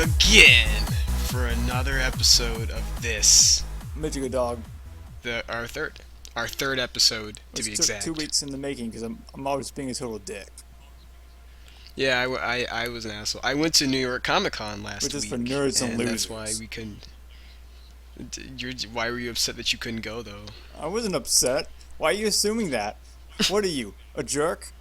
again for another episode of this, Mijigadog, our third episode to which be took exact. 2 weeks in the making because I'm always being a total dick. Yeah, I was an asshole. I went to New York Comic Con last Which is week, for nerds and and that's losers. why we couldn't. Why were you upset that you couldn't go though? I wasn't upset. Why are you assuming that? What are you, a jerk?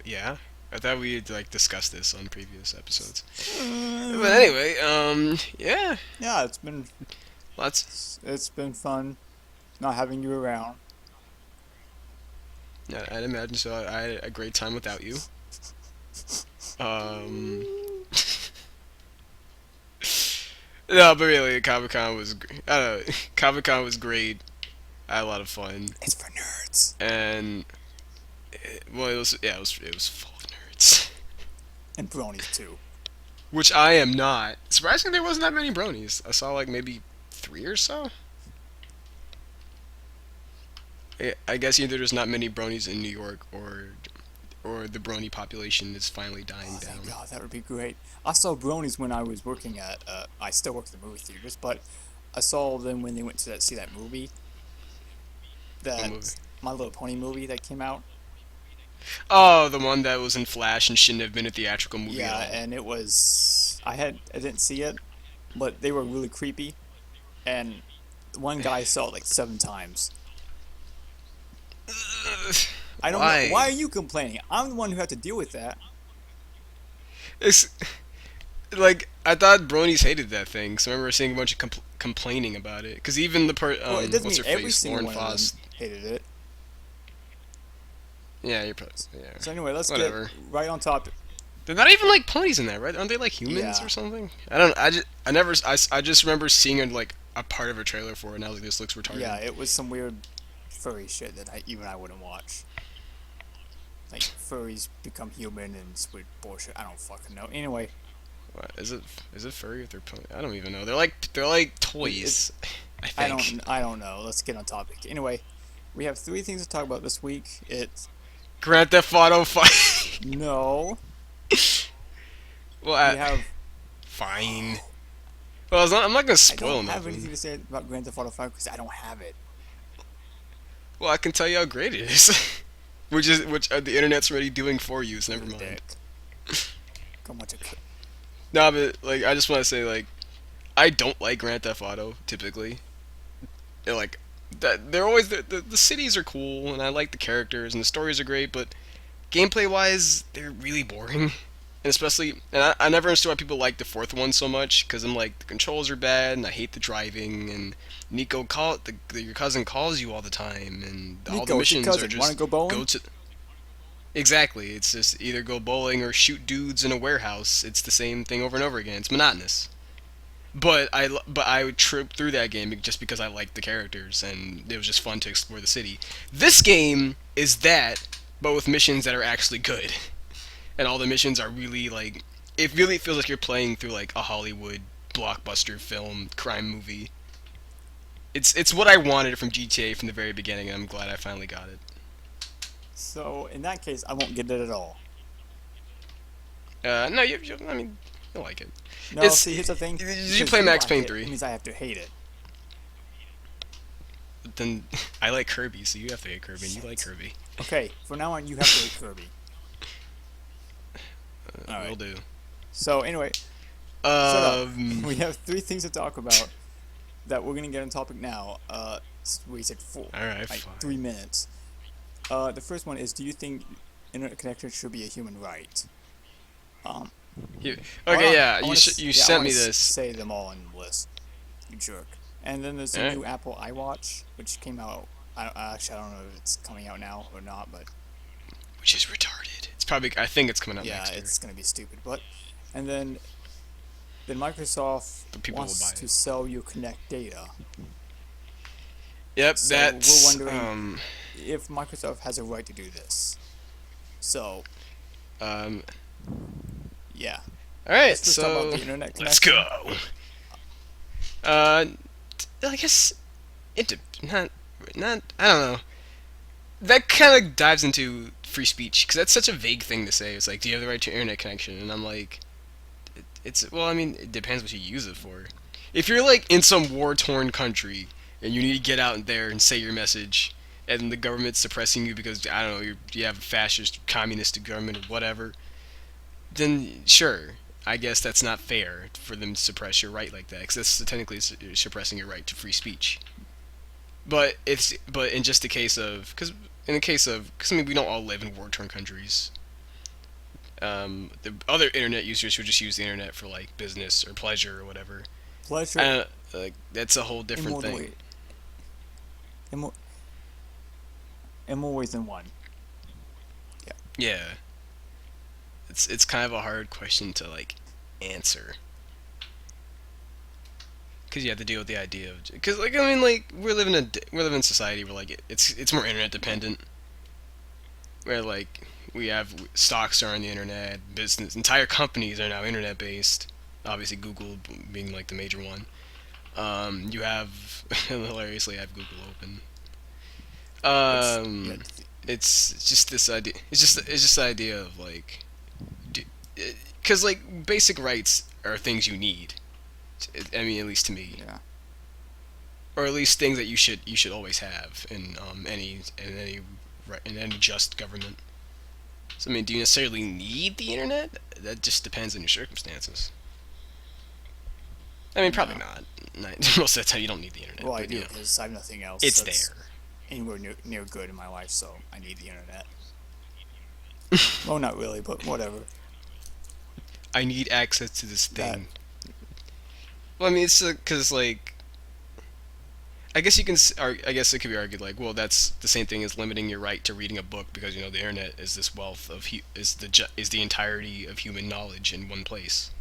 Yeah, I thought we had discussed this on previous episodes. But Uh, anyway, yeah, yeah, it's been lots. it's been fun not having you around. Yeah, I'd imagine so. I had a great time without you. Um. No, but really, Comic Con was. I don't know. Comic Con was great. I had a lot of fun, It's for nerds and well, it was full of nerds, and bronies too. which I am not. Surprisingly, there wasn't that many bronies. I saw maybe 3 or so. I guess either there's not many bronies in New York, or the brony population is finally dying Oh, thank down. God, that would be great. I saw bronies when I was working at. I still work at the movie theaters, but I saw them when they went to see that movie. What movie? That My Little Pony movie that came out. Oh, the one that was in Flash and shouldn't have been a theatrical movie Yeah, at all. and it was I didn't see it, but they were really creepy, and one guy saw it like 7 times. I don't know. Why? Why are you complaining? I'm the one who had to deal with that. It's like I thought bronies hated that thing. So I remember seeing a bunch of complaining about it. Because even Well, it doesn't what's mean her every face, single Lauren one of Foss. them hated it. Yeah, you're probably yeah. So anyway, let's Whatever. get right on topic. They're not even like ponies in that, right? Aren't they like humans Yeah. or something? I don't. I just remember seeing a part of a trailer for it, and I was like, this looks retarded. Yeah, it was some weird furry shit that I wouldn't watch. Like furries become human and it's weird bullshit. I don't fucking know. Anyway, What, is it? Is it furry if they're pony? I don't even know. They're like toys. I I think. don't know. Let's get on topic. Anyway, we have 3 things to talk about this week. It's Grand Theft Auto 5. no. Well, We have. fine. Well, I'm not gonna I spoil don't have nothing. anything to say about Grand Theft Auto 5 because I don't have it. Well, I can tell you how great it is. which the internet's already doing for you, so never mind. Dick. Come on, No, but I just want to say I don't like Grand Theft Auto typically. They're like that. They're always the cities are cool, and I like the characters, and the stories are great, but gameplay wise, they're really boring. And especially, I never understood why people like the fourth one so much, because I'm like, the controls are bad, and I hate the driving, and your cousin calls you all the time, and all the Nico, it's your missions are cousin. Want to just go bowling? go to. Exactly, it's just either go bowling or shoot dudes in a warehouse. It's the same thing over and over again. It's monotonous. But I would trip through that game just because I liked the characters, and it was just fun to explore the city. This game is that, but with missions that are actually good. And all the missions are really it really feels like you're playing through a Hollywood blockbuster film crime movie. It's what I wanted from GTA from the very beginning, and I'm glad I finally got it. So in that case, I won't get it at all. No, I mean, you'll like it. No, see, here's the thing. Did you Because play Max like Payne it, 3? It means I have to hate it. Then I like Kirby, so you have to hate Kirby, and you Shit. like Kirby. Okay, from now on, you have to hate Kirby. Alright. Will do. So anyway, shut up. Um, We have 3 things to talk about that we're gonna get on topic now. We said 4, Alright, like fine. 3 minutes. The first one is: do you think internet connection should be a human right? Um, you, I wanna- okay, yeah, I you wanna sh- s- you yeah, I sent wanna me s- this. Say them all in the list. You jerk. And then there's a Alright. new Apple iWatch, which came out. Actually, I don't know if it's coming out now or not, but Which is retarded. It's probably. I think it's coming out yeah, next year. it's gonna be stupid. But and then Microsoft But people will wants buy to it. sell you Connect data. Yep, So that's. we're wondering if Microsoft has a right to do this. So Um. yeah, All right, let's first talk so about the internet let's connection. go. I guess not. I don't know. That kind of dives into free speech because that's such a vague thing to say. It's like, do you have the right to internet connection? And I'm like, It's well, I mean, it depends what you use it for. If you're like in some war-torn country and you need to get out there and say your message, and the government's suppressing you because I don't know you have a fascist, communist government or whatever, then sure, I guess that's not fair for them to suppress your right like that because that's technically suppressing your right to free speech. But in just the case of because I mean we don't all live in war-torn countries. The other internet users who just use the internet for like business or pleasure or whatever. Pleasure I like that's a whole in different more thing. way, in more, in more ways than one. Yeah. Yeah, it's kind of a hard question to like answer because you have to deal with the idea of because like I mean like we're living in a society where like it's more internet dependent where like we have stocks are on the internet, business entire companies are now internet based. Obviously, Google being like the major one. You have hilariously, I have Google open. Which yeah, Um, it's just this idea. It's just the idea of like, because like basic rights are things you need. I mean, at least to me, yeah. or at least things that you should always have in any in any just government. So I mean, do you necessarily need the internet? That just depends on your circumstances. I mean, probably No. not. Most of the time, you don't need the internet, Well, I but you do know, because I have nothing else it's that's there. anywhere near good in my life, so I need the internet. Well, not really, but whatever. I need access to this That thing. Well, I mean, it's because like I guess you can. I guess it could be argued like, well, that's the same thing as limiting your right to reading a book because you know the internet is this wealth of is the entirety of human knowledge in one place.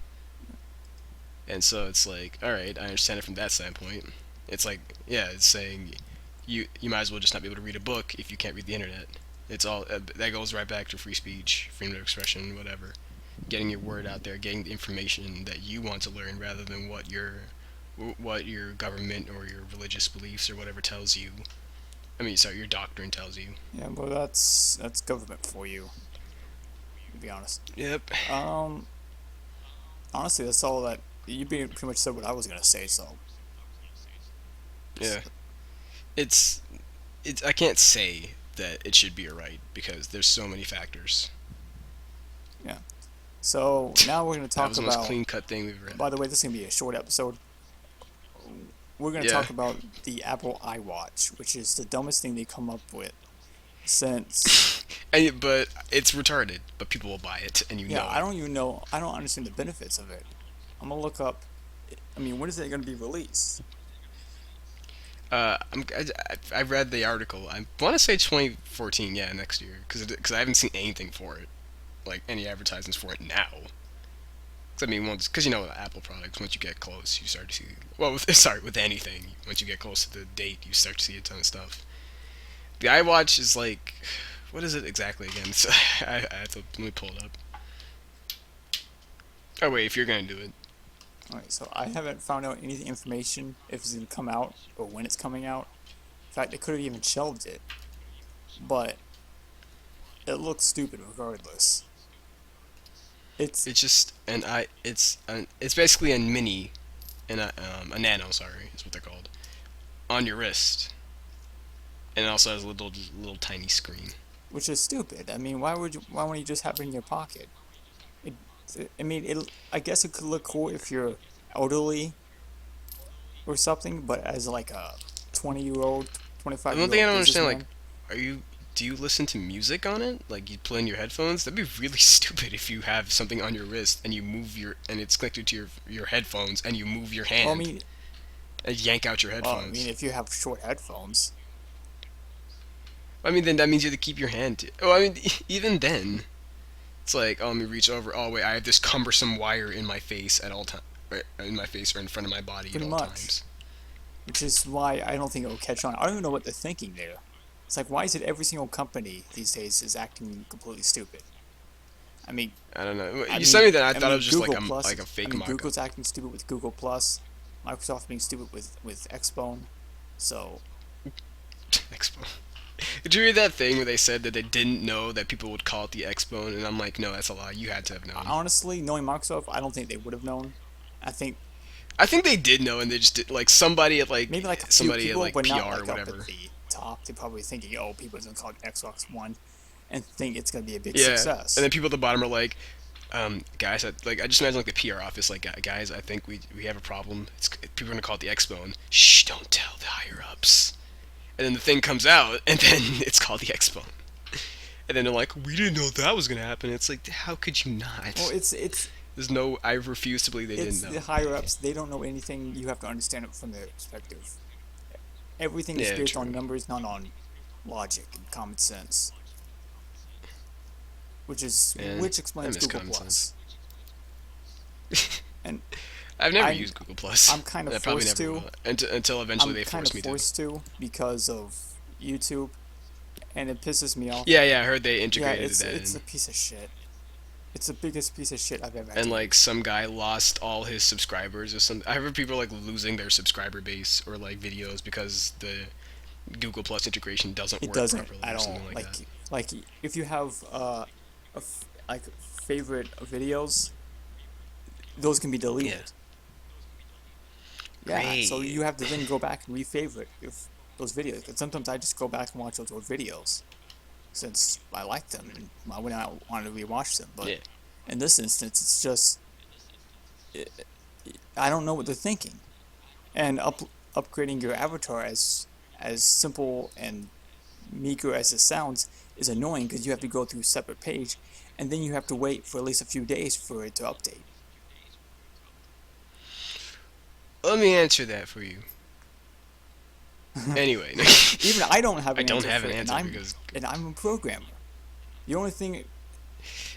And so it's like, all right, I understand it from that standpoint. It's like, yeah, it's saying you might as well just not be able to read a book if you can't read the internet. It's all that goes right back to free speech, freedom of expression, whatever. Getting your word out there, getting the information that you want to learn rather than what your government or your religious beliefs or whatever tells you. I mean, sorry, your doctrine tells you. yeah, well, that's government for you. To be honest. Yep. Um, Honestly, that's all that you pretty much said what I was gonna say. So, Yeah. It's I can't say that it should be a right because there's so many factors. yeah. So now we're gonna That talk was the most about. clean cut thing we've read. By the way, this is gonna be a short episode. We're gonna Yeah. talk about the Apple iWatch, which is the dumbest thing they come up with since. But it's retarded, but people will buy it, and you Yeah, know I it. don't even know. I don't understand the benefits of it. I'm gonna look up. I mean, when is it gonna be released? I read the article. I want to say 2014, yeah, next year, because I haven't seen anything for it, like any advertisements for it now. 'Cause, I mean, once because you know with Apple products, once you get close, you start to see. Well, sorry, with anything, once you get close to the date, you start to see a ton of stuff. The iWatch is like, what is it exactly again? I have to let me pull it up. Oh wait, if you're gonna do it, All right, so I haven't found out any information if it's gonna come out or when it's coming out. In fact, they could have even shelved it, but it looks stupid regardless. It's it's just it's basically a mini and a nano, sorry, is what they're called, on your wrist, and it also has a little tiny screen. which is stupid. I mean, why would you? Why wouldn't you just have it in your pocket? It, I mean, it. I guess it could look cool if you're elderly or something, but as like a 20-year-old, The 25 one year thing I old don't understand, like, businessman, are you do you listen to music on it? Like you play in your headphones? That'd be really stupid if you have something on your wrist and you move and it's connected to your headphones and you move your well, hand and yank out your I mean, headphones. if you have short headphones, I mean, then that means you have to keep your hand. Oh, I mean, even then, it's like, oh, let me reach over. Oh, wait, I have this cumbersome wire in my face at all times, in my face or in front of my body at pretty all much. times. Which is why I don't think it will catch on. I don't even know what they're thinking there. It's like, why is it every single company these days is acting completely stupid? I mean, I don't know. You sent me that. I I thought it mean, was just Google Plus. like a I fake mean, mock-up. Google's acting stupid with Google Plus. Microsoft being stupid with Xbone. So Expo. Did you read that thing where they said that they didn't know that people would call it the X-Bone? And I'm like, no, that's a lie. You had to have known. Honestly, knowing Microsoft, I don't think they would have known. I think I think they did know, and they just did. Like maybe like a few somebody at people, like but not PR or like up at whatever. the top. They're probably thinking, oh, people are gonna call it Xbox One, and think it's gonna be a big Yeah, and success. then people at the bottom are like, guys, I just imagine like the PR office, like, guys, I think we have a problem. People are gonna call it the X-Bone. Shh, don't tell the higher ups. And then the thing comes out, and then it's called the X-Bone. And then they're like, we didn't know that was gonna happen. It's like, how could you Well, not? it's There's no. I refuse to believe they didn't it's know. the higher ups. They don't know anything. You have to understand it from their perspective. Everything is Yeah, based on true. numbers, not on logic and common sense, Yeah, which I explains miss Google common sense. Plus. And I've never I'm used Google Plus. I'm kind of And I probably forced never to. will until eventually I'm they kind force of me to. forced to because of YouTube, and it pisses me off. Yeah, yeah, I heard they Yeah, integrated that it's in. a piece of shit. It's the biggest piece of shit I've ever had And to like use. some guy lost all his subscribers or something. I heard people like losing their subscriber base or like videos because the Google Plus integration doesn't It work doesn't properly at or something all. like that. Like if you have like favorite videos, those can be Yeah. deleted. Yeah, so Great. you have to then go back and refavorite if those videos. 'Cause sometimes I just go back and watch those old videos since I like them and I wouldn't want to rewatch them. But Yeah. in this instance, it's just I don't know what they're thinking. And upgrading your avatar as simple and meager as it sounds is annoying because you have to go through a separate page and then you have to wait for at least a few days for it to update. Let me answer that for you. Anyway, Even I don't have I an don't answer have for an it, answer because and I'm a programmer. The only thing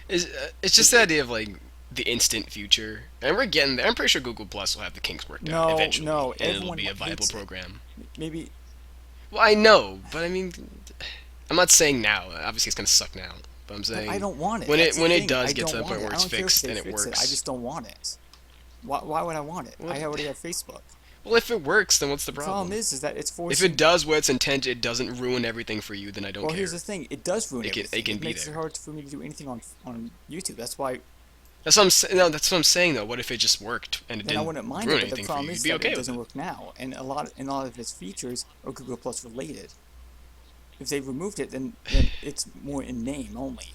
it's just it, the it idea of like the instant future, and we're getting there. I'm pretty sure Google Plus will have the kinks worked out eventually, no, and it'll everyone be a viable hates it. program. Maybe Well, I know, but I mean, I'm not saying now. Obviously, it's gonna suck now. But I'm but I saying don't want it. That's the when it thing. I does get to don't the want point it. where I it's don't care if fixed they and it fix it. I works. just don't want it. Why would I want it? Well, I already have Facebook. well, if it works, then what's the The problem problem? is that it's If it forcing. does what it's intended, it doesn't ruin everything for you. Then I don't Well, here's care. the thing. It does ruin It everything. can It be makes it there. hard for me to do anything on YouTube. That's why. That's what I'm saying. No, that's what I'm saying though. What if it just worked and it Then I didn't wouldn't mind it. ruin But the anything for problem you? You'd is be that it okay with doesn't it. work now, and a lot of its features are Google Plus related. If they removed it, then it's more in name only.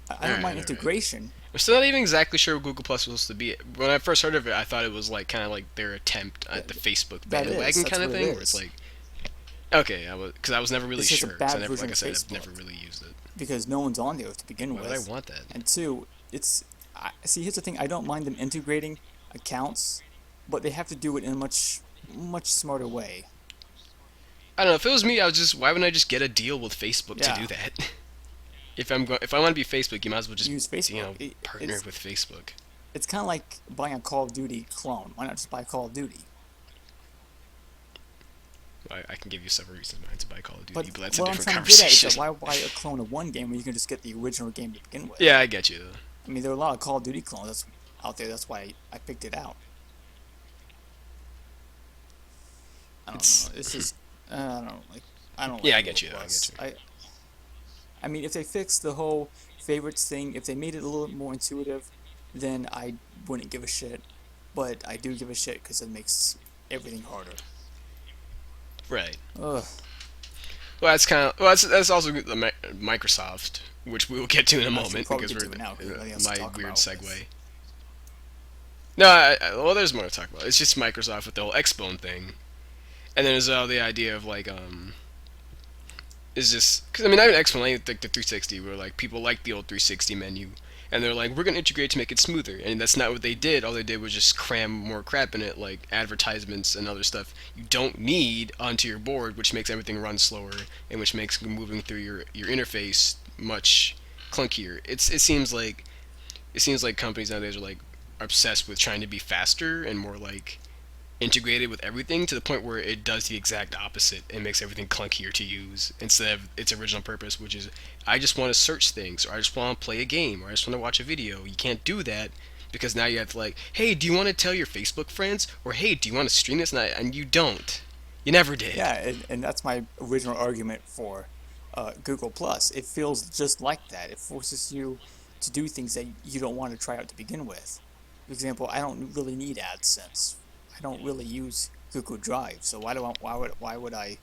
I All don't right, mind all right. integration. I'm still not even exactly sure what Google Plus was supposed to be. When I first heard of it, I thought it was like kind of like their attempt at That the Facebook that is. bandwagon That's kind what of it thing, where it's is. like, okay, because I was never really It's just a sure. Because I bad never, version like I of said, I've never Facebook really used it. because no one's on there to begin Why would I with, want that? and two, see. Here's the thing. I don't mind them integrating accounts, but they have to do it in a much smarter way. I don't know. If it was me, I would just. Why wouldn't I just get a deal with Facebook to do Yeah, that? If I want to be Facebook, you might as well just use Facebook. partner with Facebook. It's kind of like buying a Call of Duty clone. Why not just buy Call of Duty? I can give you several reasons why to buy Call of Duty, But but that's a what I'm different trying to get at is that conversation. why buy a clone of one game when you can just get the original game to begin with? Yeah, I get you. I mean, there are a lot of Call of Duty clones out there. That's why I picked it out. I don't It's know. It's just I don't yeah, like I Google get you. I get Plus. you. I mean, if they fixed the whole favorites thing, if they made it a little more intuitive, then I wouldn't give a shit. But I do give a shit because it makes everything harder. Right. Ugh. Well, that's kind of that's also the Microsoft, which we will get to in a I should moment probably because get we're to it now because nothing else to my talk weird about with. segue. No, well, there's more to talk about. It's just Microsoft with the whole Xbone thing, and then there's the idea of like is just because I mean I even explain like the 360 where like people like the old 360 menu and they're like we're gonna integrate to make it smoother and that's not what they did. All they did was just cram more crap in it like advertisements and other stuff you don't need onto your board, which makes everything run slower and which makes moving through your interface much clunkier. It seems like companies nowadays are like obsessed with trying to be faster and more like integrated with everything to the point where it does the exact opposite and makes everything clunkier to use instead of its original purpose, which is I just want to search things or I just want to play a game or I just want to watch a video. You can't do that because now you have to like, hey, do you want to tell your Facebook friends or hey, do you want to stream this? And you don't. You never did. Yeah, and that's my original argument for Google Plus. It feels just like that. It forces you to do things that you don't want to try out to begin with. For example, I don't really need AdSense. I don't really use Google Drive, so why would I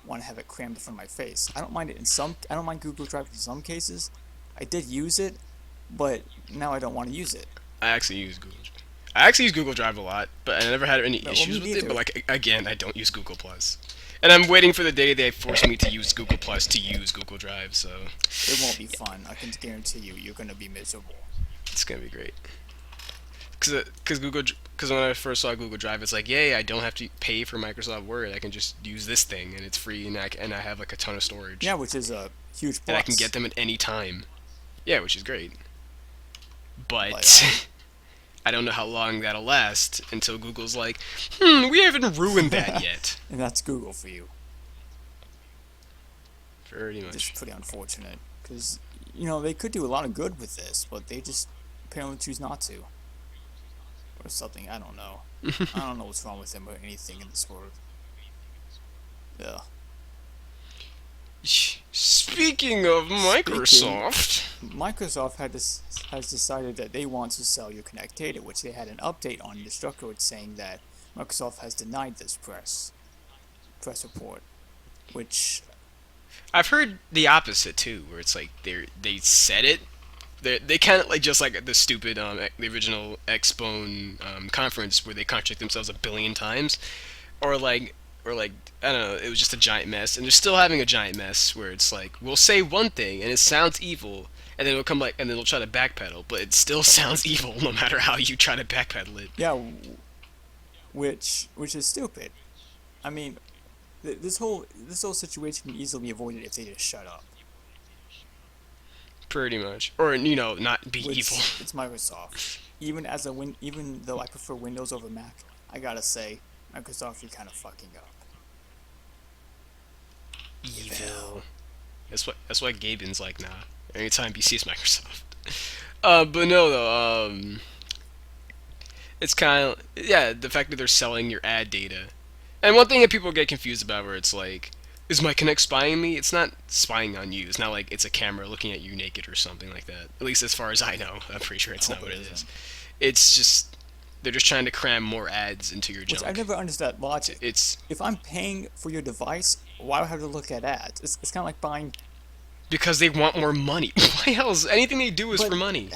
want to have it crammed in front of my face? I don't mind it in some. I don't mind Google Drive in some cases. I did use it, but now I don't want to use it. I actually use Google. I actually use Google Drive a lot, but I never had any Well, issues me with it. But neither. like again, I don't use Google Plus, and I'm waiting for the day they force me to use Google Plus to use Google Drive. So It won't be fun. I can guarantee you, you're gonna be miserable. it's gonna be great. Because when I first saw Google Drive, it's like, yay, I don't have to pay for Microsoft Word. I can just use this thing, and it's free, and I have like a ton of storage, Yeah, which is a huge and I can get plus. them at any time. Yeah, which is great. But But I don't know how long that'll last until Google's like, we haven't ruined that yet. and that's Google for you. Pretty It's much. pretty unfortunate because they could do a lot of good with this, but they just apparently choose not to, or something. I don't know. I don't know what's wrong with them or anything in this world. Yeah. Speaking of Speaking, Microsoft, Microsoft has decided that they want to sell your Connect data, which they had an update on Destructoid saying that Microsoft has denied this press report, which I've heard the opposite too, where it's like they said it. They kind of like just like the stupid the original Xbone conference where they contradict themselves a billion times, or like I don't know, it was just a giant mess, and they're still having a giant mess where it's like we'll say one thing and it sounds evil, and then it'll come like and then they'll try to backpedal, but it still sounds evil no matter how you try to backpedal it. yeah, which is stupid. I mean, this whole situation can easily be avoided if they just shut up. Pretty much, or not be evil. Which it's Microsoft. Even though I prefer Windows over Mac, I gotta say, Microsoft, you're kind of fucking up. Evil. That's what Gaben's like now. Anytime he sees Microsoft. But no though. It's kind of yeah the fact that they're selling your ad data. And one thing that people get confused about, where it's like, is my Connect spying me? It's not spying on you. It's not like it's a camera looking at you naked or something like that. At least as far as I know, I'm pretty sure I it's not hope what it it is. isn't. It's just they're just trying to cram more ads into your Which I junk. never understood that logic. It's If I'm paying for your device, why do I have to look at ads? It's kind of like buying, because they want more money. Why else? Anything they do is for but money.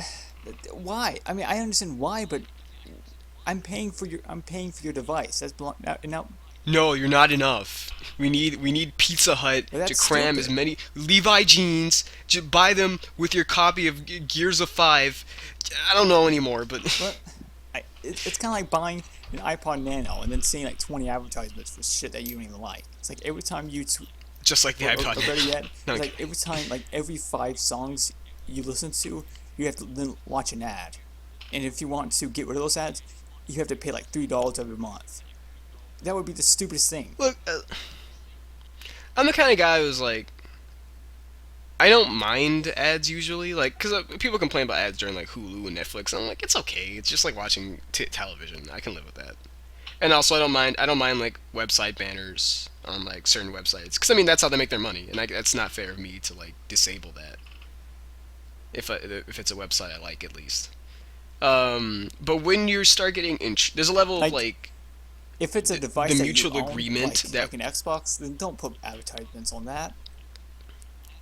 why? I mean, I understand why, but I'm paying for your device. Now, No, you're not enough. We need Pizza Hut but to that's cram as stupid. many Levi jeans. Buy them with your copy of Gears of Five. I don't know anymore, but But it's kind of like buying an iPod Nano and then seeing like 20 advertisements for shit that you don't even like. It's like every time just like the or iPod better Nano. yet, No, it's like every time, like every 5 songs you listen to, you have to then watch an ad. And if you want to get rid of those ads, you have to pay like $3 every month. That would be the stupidest thing. look, I'm the kind of guy who's like, I don't mind ads usually, like, because people complain about ads during like Hulu and Netflix. And I'm like, it's okay. It's just like watching television. I can live with that. And also, I don't mind. I don't mind like website banners on like certain websites, because I mean that's how they make their money, and that's not fair of me to like disable that if it's a website I like at least. But when you start getting there's a level of Like like if it's a the device that you mutual own, agreement that like an Xbox, then don't put advertisements on that.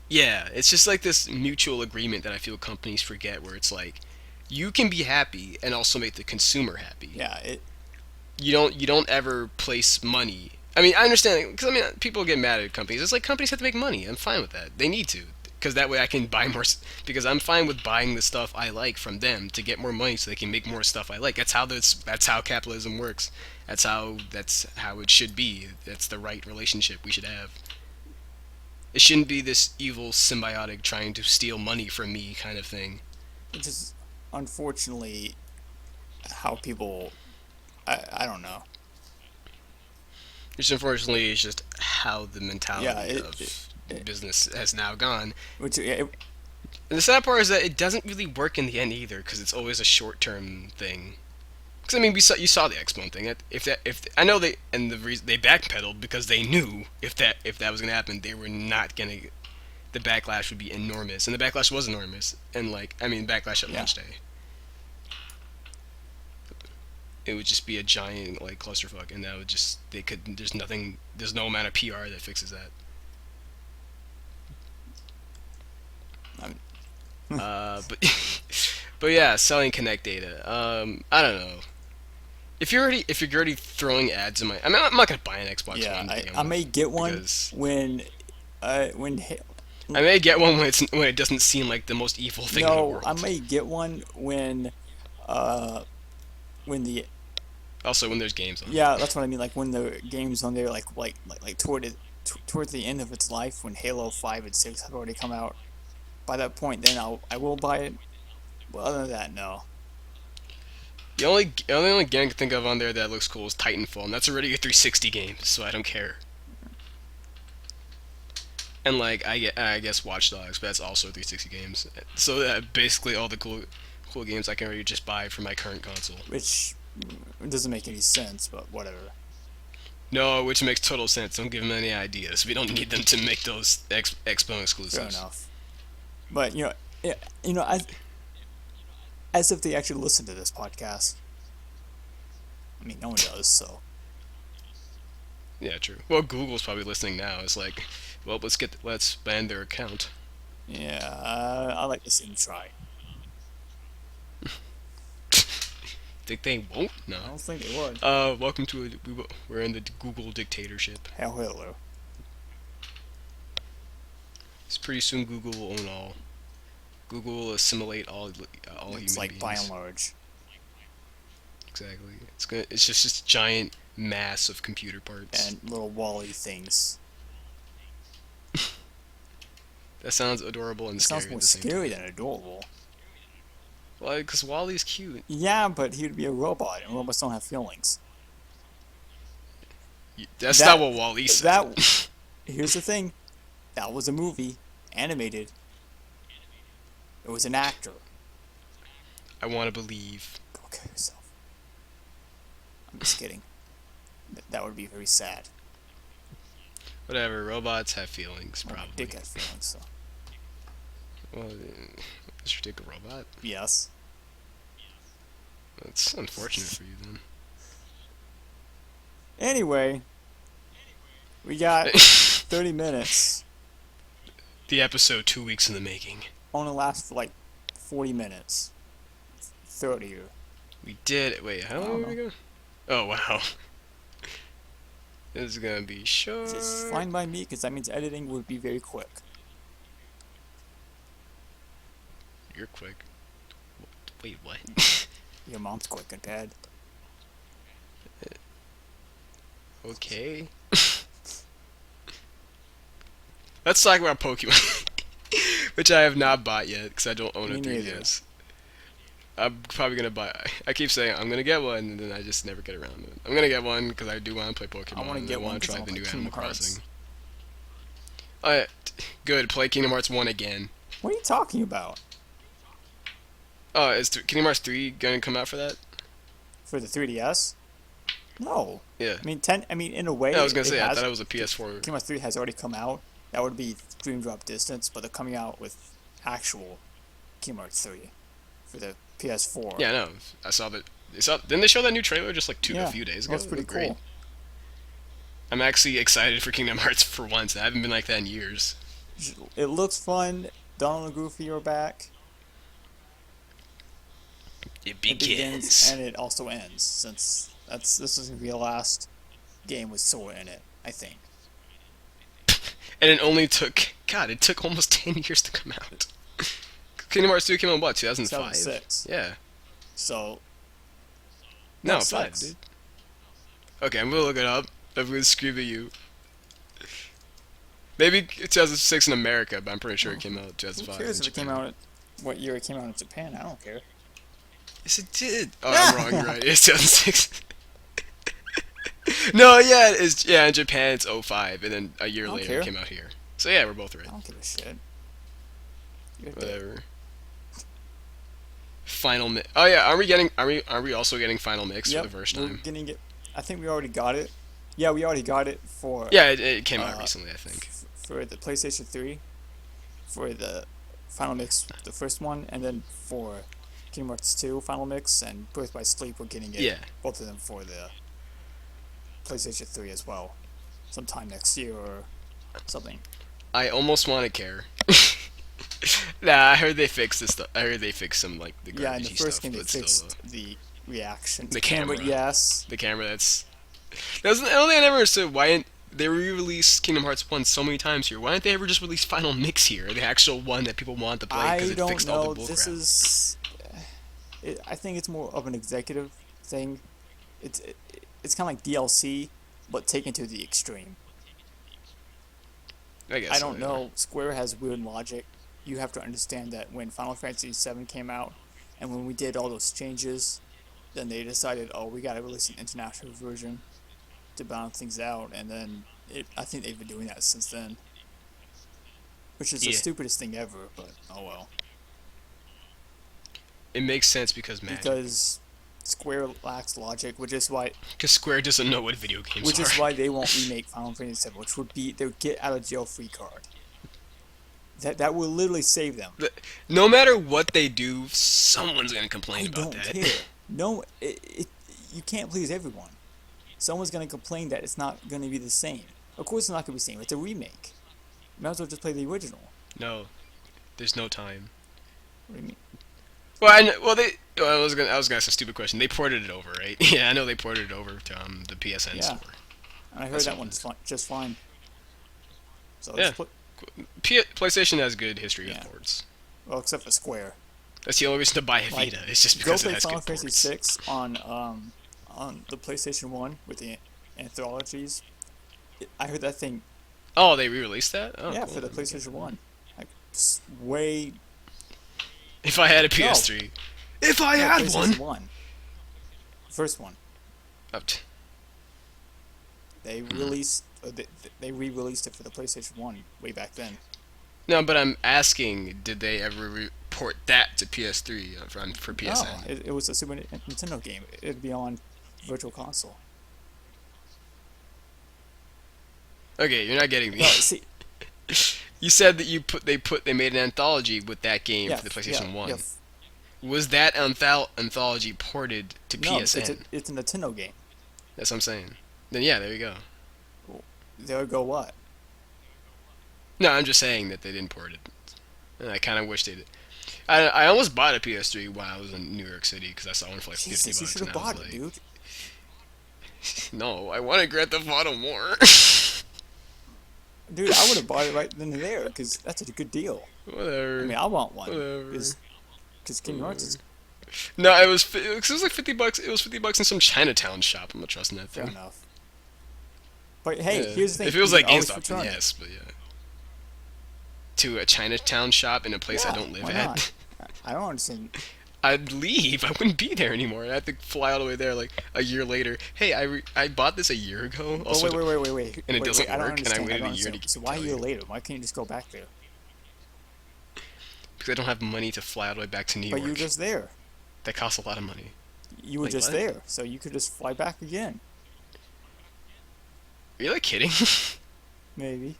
yeah, it's just like this mutual agreement that I feel companies forget, where it's like you can be happy and also make the consumer happy. Yeah, it You don't ever place money. I mean, I understand because I mean people get mad at companies. It's like companies have to make money. I'm fine with that. They need to, because that way I can buy more. Because I'm fine with buying the stuff I like from them to get more money, so they can make more stuff I like. That's how capitalism works. That's how it should be. That's the right relationship we should have. It shouldn't be this evil symbiotic trying to steal money from me kind of thing. which is unfortunately how people. I don't know. Which unfortunately is just how the Yeah, mentality of business has now gone. which And the sad part is that it doesn't really work in the end either, because it's always a short term thing. Because I mean, you saw the Xbone thing. If I know they and the reason they backpedaled because they knew if that was gonna happen, they were not gonna. The backlash would be enormous, and the backlash was enormous. And like, I mean, backlash at Yeah. launch day, it would just be a giant like clusterfuck, and that would just they could. There's nothing. There's no amount of PR that fixes that. I mean, But but yeah, selling Connect data. I don't know. If you're already throwing ads in my, I mean, I'm not gonna buy an Xbox yeah. One to I begin may with get one because when I may get one when it doesn't seem like the most evil thing in the no, I world. may get one uh when the Also, when there's games on yeah, it. that's what I mean. Like when the game's on there, like toward the end of its life, when Halo 5 and 6 have already come out. By that point, then I will buy it. But other than that, no. The only game I can think of on there that looks cool is Titanfall, and that's already a 360 game, so I don't care. And like I guess Watch Dogs, but that's also 360 games. So basically all the cool games I can already just buy for my current console. Which doesn't make any sense, but whatever. No, which makes total sense. Don't give them any ideas. We don't need them to make those Xbone Fair exclusives. enough. But yeah, as if they actually listen to this podcast. I mean, no one does. So Yeah, true. Well, Google's probably listening now. It's like, well, let's ban their account. yeah, I like to see them try. Think they won't? No. I don't think they would. Welcome to we're in the Google dictatorship. Hell, Hitler. It's pretty soon Google will own all. Google will assimilate all Looks human like by and beings. large. Exactly. It's just this giant mass of computer parts. And little Wally things. That sounds adorable It and sounds scary more at the same scary time. than adorable. Well, because Wally's cute. Yeah, but he would be a robot, and robots don't have feelings. That's not That what Wally said. that here's the thing. That was a movie, animated. It was an actor. I want to believe. Go kill yourself. I'm just kidding. That would be very sad. Whatever. Robots have feelings, Well, my probably. dick has feelings, so Well, let's take a robot. yes. That's unfortunate for you then. Anyway, we got 30 minutes. The episode 2 weeks in the making. Only lasts for like 40 minutes. 30 or We did. Wait, how I long don't are we know. going? Oh wow. This is gonna be short. It's fine by me because that means editing would be very quick. You're quick. Wait, what? Your mom's quick and bad. Okay. Let's talk about Pokemon, which I have not bought yet because I don't own a Me neither. 3DS. I'm probably gonna buy. I keep saying I'm gonna get one, and then I just never get around to it. I'm gonna get one because I do want to play I Pokemon, want to and I get one want to because I try want the to new play Animal Kingdom Hearts. Crossing. Good. Play Kingdom Hearts 1 again. What are you talking about? Oh, is Kingdom Hearts 3 gonna come out for that? For the 3DS? No. Yeah. I mean, in a way, Yeah, I was gonna it say I has. thought it was a PS4. Kingdom Hearts 3 has already come out. That would be Dream Drop Distance, but they're coming out with actual Kingdom Hearts 3 for the PS4. Yeah, no, I saw that. Didn't they show that new trailer just like a Yeah, few days ago? that's It pretty looked great. cool. I'm actually excited for Kingdom Hearts for once. I haven't been like that in years. It looks fun. Donald and Goofy are back. It It begins begins. and it also ends, since this is gonna be the last game with Sora in it, I think. And it only took, God, it took almost 10 years to come out. Kingdom Hearts 2 came out in what, 2005? 2006. Yeah. So No, that 5, sucks. dude. Okay, I'm gonna look it up. I'm gonna scream at you. Maybe 2006 in America, but I'm pretty sure it came out Who 2005 cares in if it came Japan. out what year it came out in Japan? I don't care. Yes, it did. Oh, I'm wrong. You're right. It's 2006. No, yeah, it's in Japan it's '05, and then a year I don't later care. it came out here. So yeah, we're both right. I don't give a shit. You're a dick. Whatever. Oh yeah, are we also getting Final Mix for the Yep, first we're time? getting it. I think we already got it. Yeah, we already got it for Yeah, it came out recently, I think. for the PlayStation 3 for the Final Mix, the first one, and then for Kingdom Hearts 2 Final Mix and Birth by Sleep, we're getting it Yeah, both of them for the PlayStation 3 as well, sometime next year or something. I almost want to care. Nah, I heard they fixed this stuff. I heard they fixed some like the Yeah, in the garbagey first stuff, game they but still though. fixed the reaction to The camera. camera, Yes, the camera. I don't think I never understood why they re-released Kingdom Hearts 1 so many times here. Why didn't they ever just release Final Mix here, the actual one that people want to play because I it don't fixed all the know. This bullcrap? is. I think it's more of an executive thing. It's kind of like DLC, but taken to the extreme. I guess I so. don't Yeah. know. Square has weird logic. You have to understand that when Final Fantasy VII came out, and when we did all those changes, then they decided, oh, we gotta release an international version to balance things out, and then I think they've been doing that since then, which is the Yeah. stupidest thing ever. But oh well, It makes sense because magic. because Square lacks logic, Because Square doesn't know what video games which is are. why they won't remake Final Fantasy VII, which would be their get out of jail free card. That will literally save them. No matter what they do, someone's gonna complain I about don't that. care. No, you can't please everyone. Someone's gonna complain that it's not gonna be the same. Of course, it's not gonna be the same. It's a remake. You might as well just play the original. No, there's no time. What do you mean? Well, well, I was gonna ask a stupid question. They ported it over, right? Yeah, I know they ported it over to the PSN Yeah, store. and I heard That's that what it one's is. just fine. So Yeah, just put PlayStation has good history with yeah. ports. Well, except for Square. That's the only reason to buy a Like, Vita. It's just go because it play has Final good Fantasy ports. VI on the PlayStation One with the anthologies. I heard that thing. Oh, they re-released that? Oh, Yeah, cool. for the PlayStation One. Like way If I had a no PS3, if I no had PlayStation one. One, first one. Oh, They released they re-released it for the PlayStation One way back then. no, but I'm asking, did they ever port that to PS3 for No, PSN? it was a Super Nintendo game. It'd be on Virtual Console. Okay, you're not getting me. No, see, You said that they made an anthology with that game yeah, for the yeah, PlayStation yeah. One. Was that anthology ported to No, PSN? it's a Nintendo game. That's what I'm saying. Then yeah, there you go. There would go what? No, I'm just saying that they didn't port it. And I kind of wish they did. I almost bought a PS3 while I was in New York City because I saw one for like 50 Jesus, you bucks, should and have I was bought it, like, dude. no, I want to Grand Theft Auto more. Dude, I would have bought it right then and there because that's a good deal. I Whatever. mean, I want one Whatever. because Kingdom Hearts is No, it was like 50 bucks. It was 50 bucks in some Chinatown shop. I'm not trusting that fair thing. enough. But hey, Yeah. here's the thing: If it was you like can always GameStop, then return it. yes, but yeah. To a Chinatown shop in a place I Yeah, don't live why not? at. I don't understand. I'd leave. I wouldn't be there anymore. I'd have to fly all the way there like a year later. Hey, I bought this a year ago. But Also, and it doesn't I don't work, and I understand. I waited don't a year to understand. So why a tell year you later? Why can't you just go back there? because I don't have money to fly all the way back to New But you were York. just there. That costs a lot of money. You were Like just what? there, so you could just fly back again. Are you like kidding? Maybe.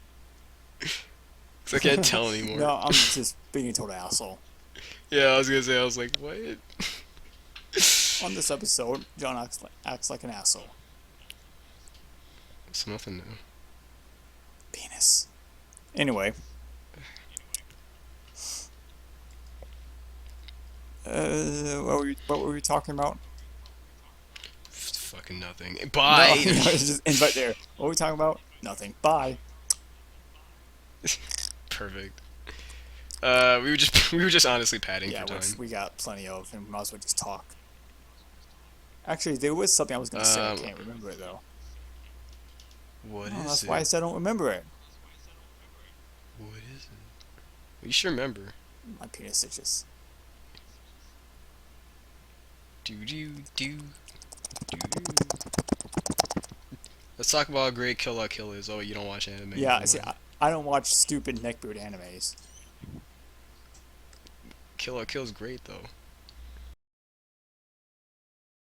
Because I can't tell anymore. No, I'm just being a total asshole. Yeah, I was gonna say. I was like, what? On this episode, John acts like an asshole. It's nothing new. Penis. Anyway. What were we talking about? Fucking nothing. No, Bye. it's just ends right there. What were we talking about? Nothing. Bye. Perfect. We were just honestly padding Yeah, for time. which we got plenty of, and we might as well just talk. Actually, there was something I was gonna say. I Um, can't remember it though. What Oh, is that's it? why I said I don't remember it. What is it? You should remember. My penis itches. Do do do do. Let's talk about how great Kill La Kill is. Oh, you don't watch anime? Yeah, Never see, mind. I don't watch stupid neckbeard animes. Kill La Kill is great though.